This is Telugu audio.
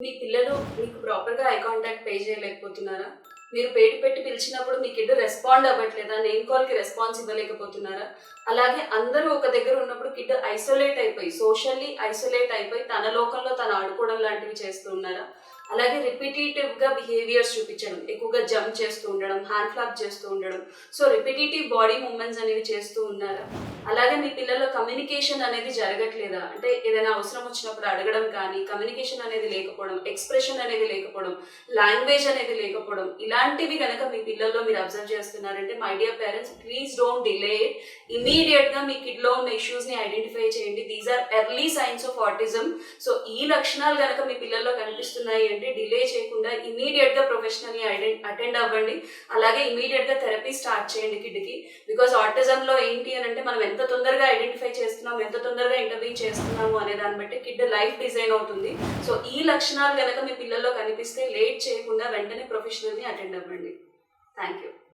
మీ పిల్లలు మీకు ప్రాపర్‌గా ఐ కాంటాక్ట్ పే చేయలేకపోతున్నారా? మీరు పేరు పెట్టి పిలిచినప్పుడు మీ కిడ్ రెస్పాండ్ అవ్వట్లేదా? నేమ్ కాల్‌కి రెస్పాన్స్ ఇవ్వలేకపోతున్నారా? అలాగే అందరూ ఒక దగ్గర ఉన్నప్పుడు కిడ్ ఐసోలేట్ అయిపోయి, సోషల్లీ ఐసోలేట్ అయిపోయి తన లోకంలో తను ఆడుకోవడం లాంటివి చేస్తూ ఉన్నారా? అలాగే రిపిటీటివ్‌గా బిహేవియర్స్ చూపించడం, ఎక్కువగా జంప్ చేస్తూ ఉండడం, హ్యాండ్ ఫ్లాప్ చేస్తూ ఉండడం. సో, రిపిటీటివ్ బాడీ మూవ్‌మెంట్స్ అనేవి చేస్తూ ఉన్నారా? అలాగే మీ పిల్లల కమ్యూనికేషన్ అనేది జరగట్లేదా? అంటే ఏదైనా అవసరం వచ్చినప్పుడు అడగడం కానీ, కమ్యూనికేషన్ అనేది లేకపోవడం, ఎక్స్‌ప్రెషన్ అనేది లేకపోవడం, లాంగ్వేజ్ అనేది లేకపోవడం, ఇలాంటివి గనక మీ పిల్లల్లో మీరు అబ్జర్వ్ చేస్తున్నారంటే my dear parents please don't delay it. ఇమ్మీడియేట్‌గా మీ కిడ్‌లో ఉన్న ఇష్యూస్‌ని ఐడెంటిఫై చేయండి. These are early signs of autism. So, ఈ లక్షణాలు గనక మీ పిల్లల్లో కనిపిస్తున్నాయి అంటే డిలే చేయకుండా ఇమ్మీడియేట్‌గా ప్రొఫెషనల్‌ని అటెండ్ అవ్వండి. అలాగే ఇమ్మీడియేట్‌గా థెరపీ స్టార్ట్ చేయండి కిడ్‌కి. బికాజ్ ఆటిజంలో ఏంటి అనంటే మనం ఎంత తొందరగా ఐడెంటిఫై చేస్తున్నాం, ఎంత తొందరగా ఇంటర్వ్యూన్ చేస్తున్నాము అనే దాన్ని బట్టి కిడ్ లైఫ్ డిజైన్ అవుతుంది. సో, ఈ లక్షణాలు గనక మీ పిల్లల్లో కనిపిస్తే లేట్ చేయకుండా వెంటనే ప్రొఫెషనల్‌ని అటెండ్ అవ్వండి. Thank you.